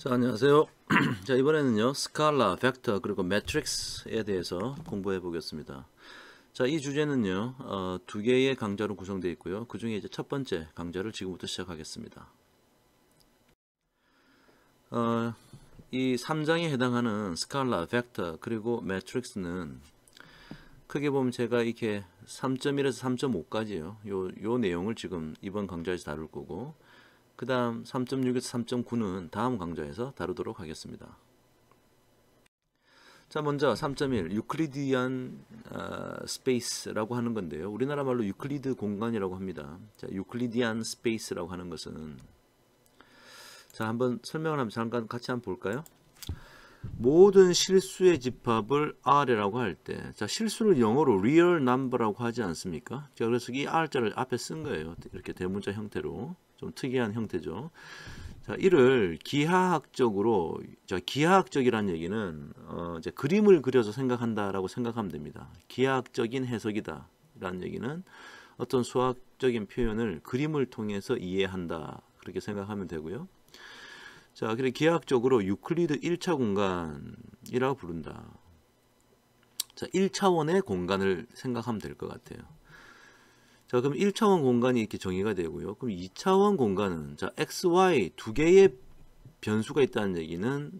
자, 안녕하세요. 자, 이번에는요, 스칼라, 벡터, 그리고 매트릭스에 대해서 공부해 보겠습니다. 자, 이 주제는요, 두 개의 강좌로 구성되어 있고요. 그 중에 이제 첫 번째 강좌를 지금부터 시작하겠습니다. 이 3장에 해당하는 스칼라, 벡터, 그리고 매트릭스는 크게 보면 제가 이렇게 3.1에서 3.5까지요. 요 내용을 지금 이번 강좌에서 다룰 거고, 그 다음 3.6에서 3.9는 다음 강좌에서 다루도록 하겠습니다. 자, 먼저 3.1 유클리디안 스페이스라고 하는 건데요. 우리나라 말로 유클리드 공간이라고 합니다. 자, 유클리디안 스페이스라고 하는 것은, 자, 한번 설명을 한번 잠깐 같이 한번 볼까요? 모든 실수의 집합을 R이라고 할 때, 자, 실수를 영어로 real number라고 하지 않습니까? 자, 그래서 이 R자를 앞에 쓴 거예요. 이렇게 대문자 형태로. 좀 특이한 형태죠. 자, 이를 기하학적으로, 자, 기하학적이라는 얘기는 이제 그림을 그려서 생각한다라고 생각하면 됩니다. 기하학적인 해석이다 라는 얘기는 어떤 수학적인 표현을 그림을 통해서 이해한다, 그렇게 생각하면 되고요. 자, 그래 기하학적으로 유클리드 1차 공간이라고 부른다. 자, 1차원의 공간을 생각하면 될 것 같아요. 자, 그럼 1차원 공간이 이렇게 정의가 되고요. 그럼 2차원 공간은, 자, x, y 두 개의 변수가 있다는 얘기는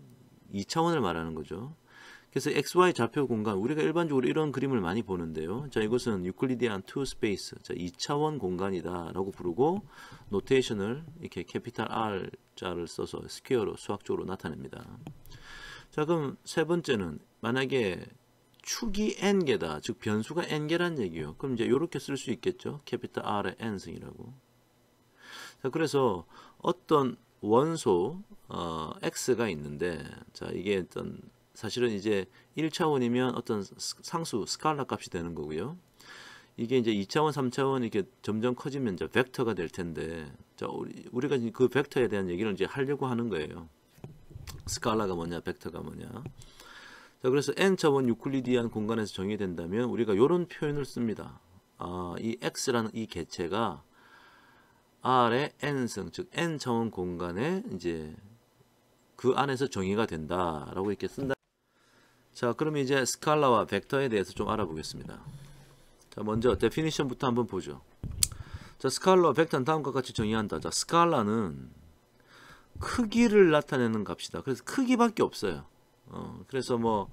2차원을 말하는 거죠. 그래서 x, y 좌표 공간, 우리가 일반적으로 이런 그림을 많이 보는데요. 자, 이것은 유클리디안 2 스페이스, 자, 2차원 공간이다 라고 부르고, 노테이션을 이렇게 캐피탈 R 자를 써서 스퀘어로 수학적으로 나타냅니다. 자, 그럼 세 번째는, 만약에 축이 n개다, 즉 변수가 n개란 얘기요. 그럼 이제 이렇게 쓸 수 있겠죠. 캐피탈 R의 n승이라고. 자, 그래서 어떤 원소 x가 있는데, 자, 이게 어떤 사실은 이제 1차원이면 어떤 상수 스칼라 값이 되는 거고요. 이게 이제 2차원, 3차원 이렇게 점점 커지면 이제 벡터가 될 텐데, 자, 우리가 그 벡터에 대한 얘기를 이제 하려고 하는 거예요. 스칼라가 뭐냐, 벡터가 뭐냐. 자, 그래서 n차원 유클리디안 공간에서 정의된다면 우리가 이런 표현을 씁니다. 이 x라는 이 개체가 r의 n승, 즉 n차원 공간에 이제 그 안에서 정의가 된다라고 이렇게 쓴다. 자, 그럼 이제 스칼라와 벡터에 대해서 좀 알아보겠습니다. 자, 먼저 데피니션부터 한번 보죠. 자, 스칼라와 벡터는 다음과 같이 정의한다. 자, 스칼라는 크기를 나타내는 값이다. 그래서 크기밖에 없어요. 그래서 뭐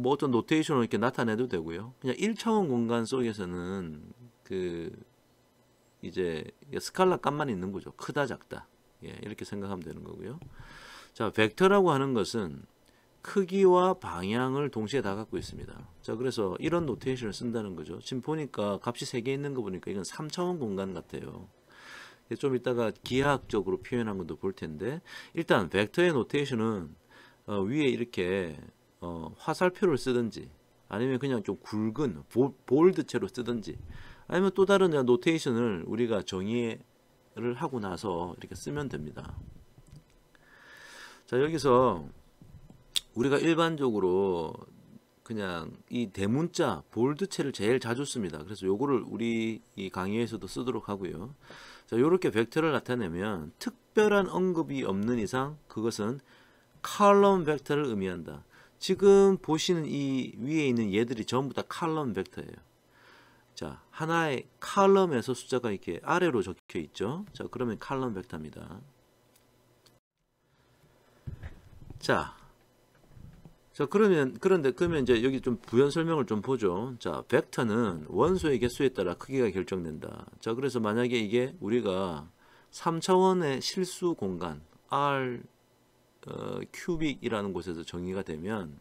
어떤 노테이션으로 이렇게 나타내도 되고요. 그냥 1차원 공간 속에서는 이제 스칼라 값만 있는 거죠. 크다, 작다. 예, 이렇게 생각하면 되는 거고요. 자, 벡터라고 하는 것은 크기와 방향을 동시에 다 갖고 있습니다. 자, 그래서 이런 노테이션을 쓴다는 거죠. 지금 보니까 값이 3개 있는 거 보니까 이건 3차원 공간 같아요. 좀 이따가 기하학적으로 표현한 것도 볼 텐데, 일단 벡터의 노테이션은 위에 이렇게 화살표를 쓰든지, 아니면 그냥 좀 굵은 볼드체로 쓰든지, 아니면 또 다른 노테이션을 우리가 정의를 하고 나서 이렇게 쓰면 됩니다. 자, 여기서 우리가 일반적으로 그냥 이 대문자 볼드체를 제일 자주 씁니다. 그래서 요거를 우리 이 강의에서도 쓰도록 하고요. 자, 요렇게 벡터를 나타내면 특별한 언급이 없는 이상 그것은 컬럼 벡터를 의미한다. 지금 보시는 이 위에 있는 얘들이 전부 다 컬럼 벡터예요. 자, 하나의 컬럼에서 숫자가 이렇게 아래로 적혀 있죠. 자, 그러면 컬럼 벡터입니다. 자, 그러면 이제 여기 좀 부연 설명을 좀 보죠. 자, 벡터는 원소의 개수에 따라 크기가 결정된다. 자, 그래서 만약에 이게 우리가 3차원의 실수 공간 R 큐빅이라는 곳에서 정의가 되면,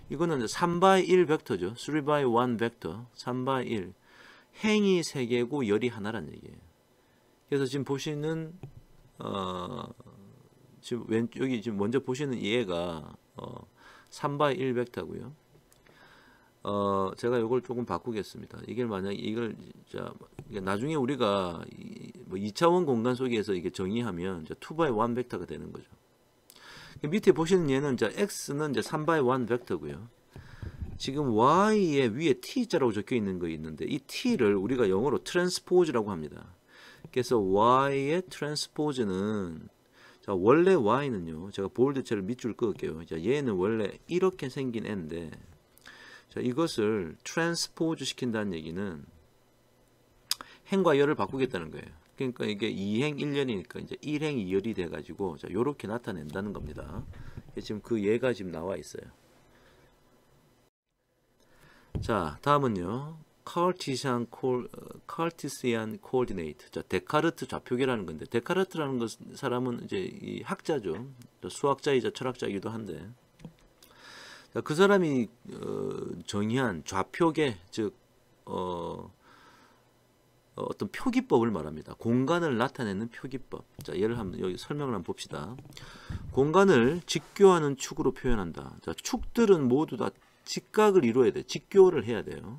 이거는 3x1 벡터죠. 3x1 벡터, 3x1. 행이 3개고 열이 하나란 얘기예요. 그래서 지금 보시는 지금 여기 지금 먼저 보시는 얘가 3x1 벡터고요. 제가 이걸 조금 바꾸겠습니다. 이게 만약 이걸 나중에 우리가 뭐 2차원 공간 속에서 이게 정의하면 2x1 벡터가 되는 거죠. 밑에 보시는 얘는 이제 x는 이제 3x1 벡터고요. 지금 y의 위에 t자라고 적혀 있는 거 있는데, 이 t를 우리가 영어로 트랜스포즈라고 합니다. 그래서 y의 트랜스포즈는 자, 원래 y는요. 제가 볼드체를 밑줄 그을게요. 자, 얘는 원래 이렇게 생긴 애인데, 자, 이것을 트랜스포즈 시킨다는 얘기는 행과 열을 바꾸겠다는 거예요. 그러니까 이게 2행 1열이니까 이제 1행 2열이 돼가지고, 자, 요렇게 나타낸다는 겁니다. 지금 그 예가 지금 나와 있어요. 자, 다음은요. 카르티시안 코오디네이트. 자, 데카르트 좌표계라는 건데, 데카르트라는 사람은 이제 이 학자죠. 수학자이자 철학자이기도 한데, 자, 그 사람이 정의한 좌표계, 즉 어떤 표기법을 말합니다. 공간을 나타내는 표기법. 자, 예를 한번 여기 설명을 한번 봅시다. 공간을 직교하는 축으로 표현한다. 자, 축들은 모두 다 직각을 이루어야 돼. 직교를 해야 돼요.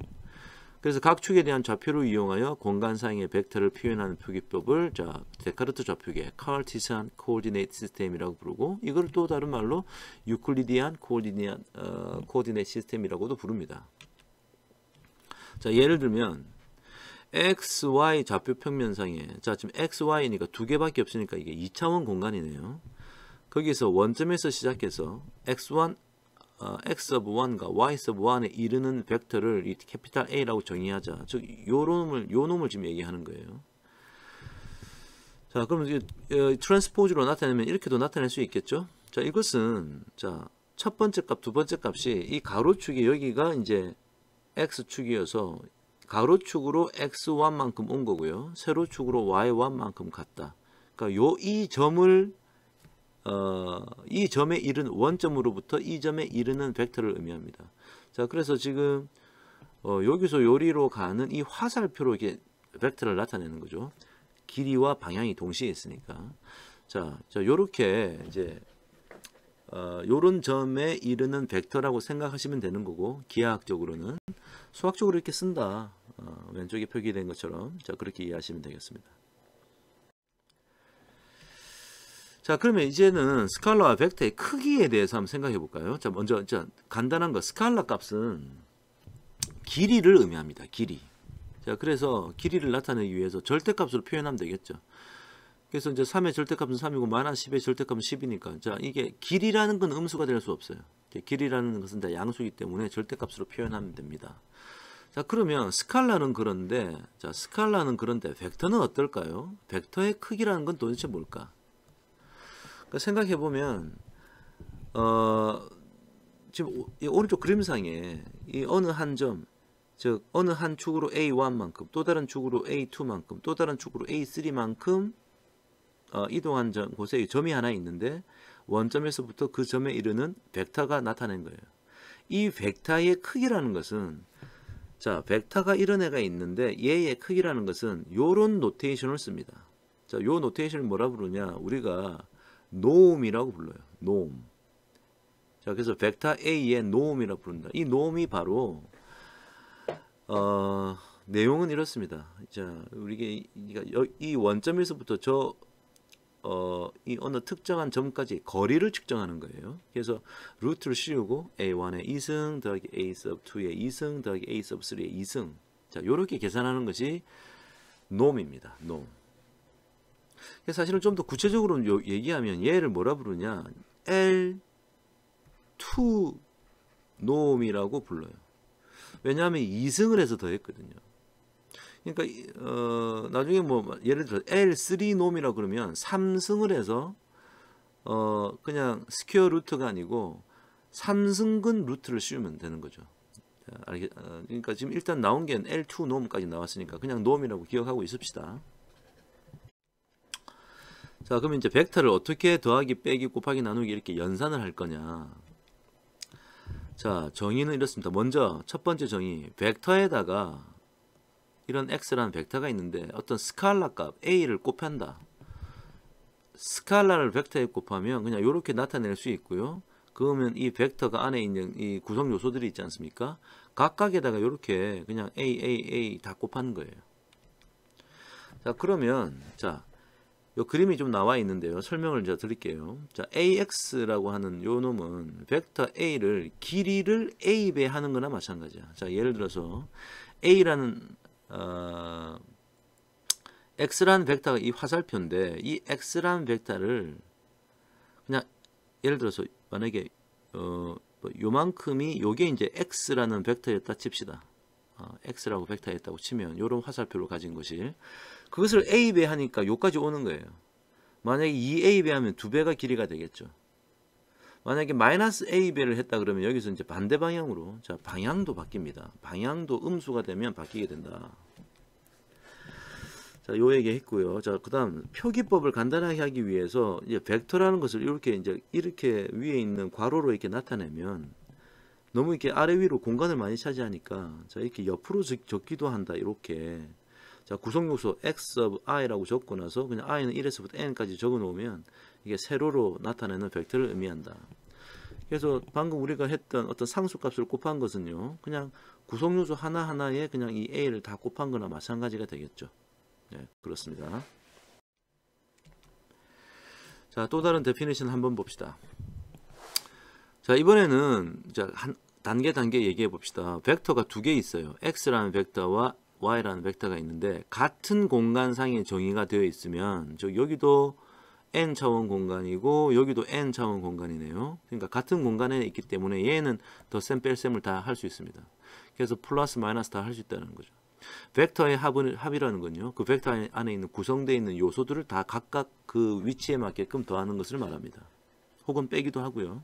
그래서 각 축에 대한 좌표를 이용하여 공간상의 벡터를 표현하는 표기법을, 자, 데카르트 좌표계, 카르티시안 코오디네이트 시스템이라고 부르고, 이걸 또 다른 말로 유클리디안 코오디네이트 시스템이라고도 부릅니다. 자, 예를 들면 x, y 좌표 평면상에, 자, 지금 x, y니까 두 개밖에 없으니까 이게 2차원 공간이네요. 거기서 원점에서 시작해서 x1, x of 1과 y of 1에 이르는 벡터를 이 캐피탈 A라고 정의하자. 즉, 요 놈을 지금 얘기하는 거예요. 자, 그럼 이제 트랜스포즈로 나타내면 이렇게도 나타낼 수 있겠죠? 자, 이것은, 자, 첫 번째 값, 두 번째 값이 이 가로축이 여기가 이제 x축이어서 가로축으로 x1만큼 온 거고요. 세로축으로 y1만큼 갔다. 그러니까 이 점을 이 점에 이르는 원점으로부터 이 점에 이르는 벡터를 의미합니다. 자, 그래서 지금 여기서 요리로 가는 이 화살표로 이렇게 벡터를 나타내는 거죠. 길이와 방향이 동시에 있으니까. 자, 요렇게 이제 요런 점에 이르는 벡터라고 생각하시면 되는 거고, 기하학적으로는 수학적으로 이렇게 쓴다. 왼쪽에 표기된 것처럼, 자, 그렇게 이해하시면 되겠습니다. 자, 그러면 이제는 스칼라와 벡터의 크기에 대해서 한번 생각해 볼까요? 자, 먼저 간단한 거, 스칼라 값은 길이를 의미합니다. 길이. 자, 그래서 길이를 나타내기 위해서 절대값으로 표현하면 되겠죠. 그래서 이제 3의 절대값은 3이고 마이너스 10의 절대값은 10이니까, 자, 이게 길이라는 건 음수가 될 수 없어요. 길이라는 것은 다 양수이기 때문에 절대값으로 표현하면 됩니다. 자, 그러면 스칼라는 그런데, 자, 벡터는 어떨까요? 벡터의 크기라는 건 도대체 뭘까? 그러니까 생각해 보면 지금 이 오른쪽 그림상에 이 어느 한 점, 즉 어느 한 축으로 A1만큼, 또 다른 축으로 A2만큼, 또 다른 축으로 A3만큼 이동한 곳에 점이 하나 있는데, 원점에서부터 그 점에 이르는 벡터가 나타낸 거예요. 이 벡터의 크기라는 것은, 자, 벡터가 이런 애가 있는데 얘의 크기라는 것은 요런 노테이션을 씁니다. 자, 요 노테이션을 뭐라 부르냐? 우리가 노음이라고 불러요. 노음. 자, 그래서 벡터 A의 노음이라고 부른다. 이 노음이 바로 내용은 이렇습니다. 자, 우리가 이 원점에서부터 이 어느 특정한 점까지 거리를 측정하는 거예요. 그래서 루트를 씌우고 A1의 2승 더하기 A sub 2의 2승 더하기 A sub 3의 2승. 자, 요렇게 계산하는 것이 놈입니다. 놈. 사실은 좀 더 구체적으로 얘기하면 얘를 뭐라 부르냐? L2 놈이라고 불러요. 왜냐하면 2승을 해서 더했거든요. 그러니까 나중에 뭐 예를 들어 L3 놈이라고 그러면 3승을 해서 그냥 스퀘어 루트가 아니고 3승근 루트를 씌우면 되는 거죠. 자, 그러니까 지금 일단 나온 게 L2 놈까지 나왔으니까 그냥 놈이라고 기억하고 있읍시다. 자, 그러면 이제 벡터를 어떻게 더하기, 빼기, 곱하기, 나누기 이렇게 연산을 할 거냐? 자, 정의는 이렇습니다. 먼저 첫 번째 정의, 벡터에다가 이런 x라는 벡터가 있는데 어떤 스칼라 값 a를 곱한다. 스칼라를 벡터에 곱하면 그냥 이렇게 나타낼 수 있고요. 그러면 이 벡터가 안에 있는 이 구성 요소들이 있지 않습니까? 각각에다가 이렇게 그냥 a 다 곱하는 거예요. 자, 그러면 자, 요 그림이 좀 나와 있는데요. 설명을 제가 드릴게요. 자, AX라고 하는 요 놈은 벡터 A를 길이를 A배 하는 거나 마찬가지야. 자, 예를 들어서 A라는 X라는 벡터가 이 화살표인데 이 X라는 벡터를 예를 들어서 만약에 요만큼이 요게 이제 x라는 벡터였다 칩시다. x라고 벡터였다고 치면 요런 화살표를 가진 것이 그것을 a배 하니까 요까지 오는 거예요. 만약에 2a배 하면 2배가 길이가 되겠죠. 만약에 마이너스 a배를 했다 그러면 여기서 이제 반대 방향으로 자 방향도 바뀝니다. 방향도 음수가 되면 바뀌게 된다. 자, 요 얘기 했고요. 자, 그다음 표기법을 간단하게 하기 위해서 이제 벡터라는 것을 이렇게 위에 있는 괄호로 이렇게 나타내면 너무 이렇게 아래 위로 공간을 많이 차지하니까 자, 이렇게 옆으로 적기도 한다. 이렇게. 자, 구성 요소 x of i라고 적고 나서 그냥 i는 1에서부터 n까지 적어 놓으면 이게 세로로 나타내는 벡터를 의미한다. 그래서 방금 우리가 했던 어떤 상수값을 곱한 것은요. 그냥 구성 요소 하나하나에 그냥 이 a를 다 곱한 거나 마찬가지가 되겠죠. 네, 그렇습니다. 자, 또 다른 데피니션 한번 봅시다. 자, 이번에는 자, 단계 얘기해 봅시다. 벡터가 두 개 있어요. x라는 벡터와 y라는 벡터가 있는데 같은 공간상에 정의가 되어 있으면 여기도 n차원 공간이고 여기도 n차원 공간이네요. 그러니까 같은 공간에 있기 때문에 얘는 덧셈 뺄셈을 다 할 수 있습니다. 그래서 플러스 마이너스 다 할 수 있다는 거죠. 벡터의 합이라는 건요. 그 벡터 안에 있는 구성되어 있는 요소들을 다 각각 그 위치에 맞게끔 더하는 것을 말합니다. 혹은 빼기도 하고요.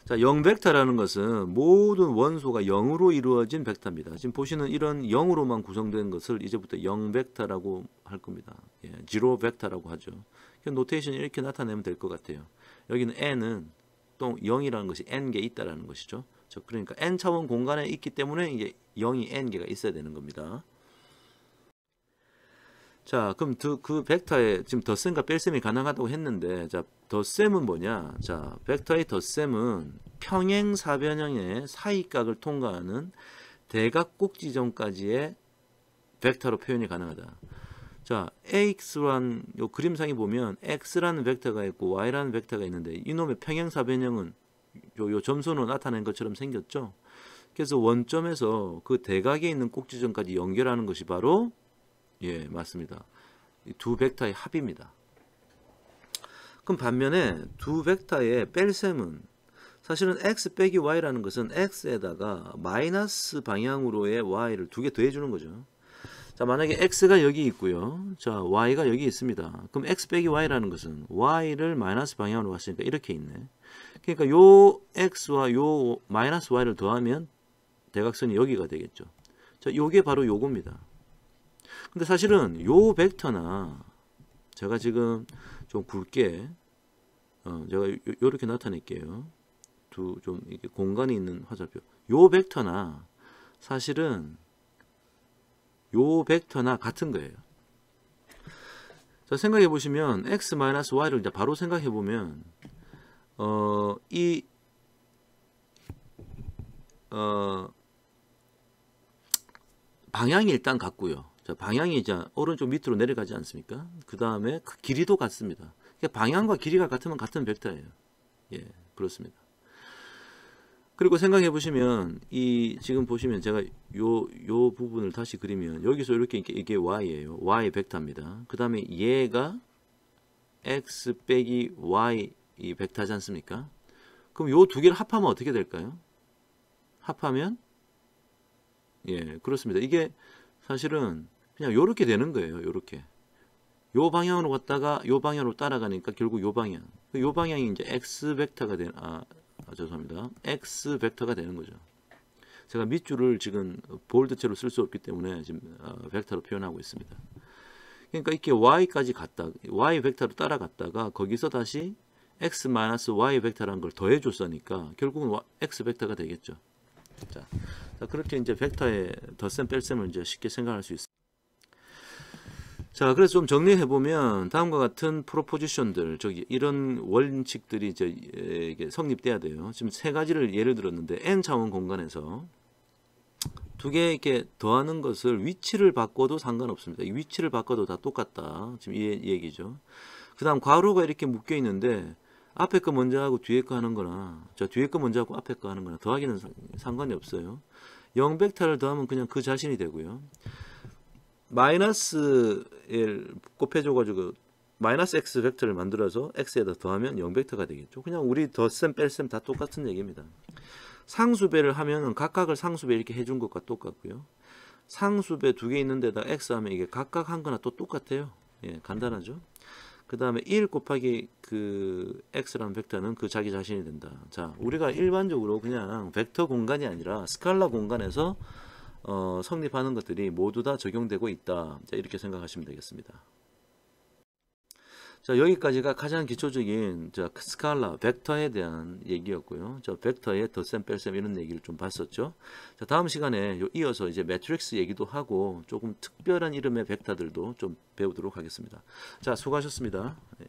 자, 0벡터라는 것은 모든 원소가 0으로 이루어진 벡터입니다. 지금 보시는 이런 0으로만 구성된 것을 이제부터 0벡터라고 할 겁니다. 예, 지로 벡터라고 하죠. 노테이션 이렇게 나타내면 될 것 같아요. 여기는 n은 또 0이라는 것이 n개 있다라는 것이죠. 그러니까 n차원 공간에 있기 때문에 이제 0이 n개가 있어야 되는 겁니다. 자, 그럼 그 벡터에 지금 덧셈과 뺄셈이 가능하다고 했는데, 자, 덧셈은 뭐냐? 자, 벡터의 덧셈은 평행 사변형의 사이각을 통과하는 대각 꼭지점까지의 벡터로 표현이 가능하다. 자, ax란 요 그림상에 보면 x라는 벡터가 있고 y라는 벡터가 있는데 이놈의 평행 사변형은 요 점선으로 나타낸 것처럼 생겼죠. 그래서 원점에서 그 대각에 있는 꼭지점까지 연결하는 것이 바로 예, 맞습니다. 이 두 벡터의 합입니다. 그럼 반면에 두 벡터의 뺄셈은 사실은 x 빼기 y라는 것은 x에다가 마이너스 방향으로의 y를 두 개 더해주는 거죠. 자, 만약에 x가 여기 있고요. 자, y가 여기 있습니다. 그럼 x 빼기 y라는 것은 y를 마이너스 방향으로 갔으니까 이렇게 있네. 그러니까 요 x와 요 마이너스 y를 더하면 대각선이 여기가 되겠죠. 자, 요게 바로 요겁니다. 근데 사실은 요 벡터나 제가 지금 좀 굵게 제가 요렇게 나타낼게요. 좀 이렇게 공간이 있는 화살표. 요 벡터나 사실은 요 벡터나 같은 거예요. 자, 생각해 보시면 x-y를 이제 바로 생각해 보면 방향이 일단 같고요. 자, 방향이 이제 오른쪽 밑으로 내려가지 않습니까? 그 다음에 그 길이도 같습니다. 그러니까 방향과 길이가 같으면 같은 벡터예요. 예, 그렇습니다. 그리고 생각해 보시면 지금 보시면 제가 요 부분을 다시 그리면 여기서 이렇게 이게 y예요. y 벡터입니다. 그 다음에 얘가 x 빼기 y 이 벡터지 않습니까? 그럼 요 두 개를 합하면 어떻게 될까요? 합하면 예, 그렇습니다. 이게 사실은 그냥 요렇게 되는 거예요. 요렇게. 요 방향으로 갔다가 요 방향으로 따라가니까 결국 요 방향. 요 방향이 이제 x 벡터가 죄송합니다. x 벡터가 되는 거죠. 제가 밑줄을 지금 볼드체로 쓸 수 없기 때문에 지금 벡터로 표현하고 있습니다. 그러니까 이렇게 y까지 y 벡터로 따라갔다가 거기서 다시 x-y 벡터라는 걸 더해 줬으니까 결국은 x 벡터가 되겠죠. 자, 그렇게 이제 벡터의 덧셈 뺄셈을 이제 쉽게 생각할 수 있습니다. 자, 그래서 좀 정리해 보면 다음과 같은 프로포지션들, 이런 원칙들이 이게 성립돼야 돼요. 지금 세 가지를 예를 들었는데 n 차원 공간에서 두 개 이렇게 더하는 것을 위치를 바꿔도 상관없습니다. 이 위치를 바꿔도 다 똑같다. 지금 이 얘기죠. 그다음 괄호가 이렇게 묶여 있는데 앞에 거 먼저 하고 뒤에 거 하는 거나 뒤에 거 먼저 하고 앞에 거 하는 거나 더하기는 상관이 없어요. 0벡터를 더하면 그냥 그 자신이 되고요. 마이너스를 곱해줘가지고 마이너스 x 벡터를 만들어서 x에다 더하면 0벡터가 되겠죠. 그냥 우리 덧셈 뺄셈 다 똑같은 얘기입니다. 상수배를 하면은 각각을 상수배 이렇게 해준 것과 똑같고요. 상수배 두 개 있는 데다 x 하면 이게 각각 한 거나 또 똑같아요. 예, 간단하죠. 그 다음에 1 곱하기 그 x라는 벡터는 그 자기 자신이 된다. 자, 우리가 일반적으로 그냥 벡터 공간이 아니라 스칼라 공간에서 성립하는 것들이 모두 다 적용되고 있다. 자, 이렇게 생각하시면 되겠습니다. 자, 여기까지가 가장 기초적인 스칼라, 벡터에 대한 얘기였고요. 벡터의 덧셈, 뺄셈 이런 얘기를 좀 봤었죠. 자, 다음 시간에 이어서 이제 매트릭스 얘기도 하고 조금 특별한 이름의 벡터들도 좀 배우도록 하겠습니다. 자, 수고하셨습니다. 네.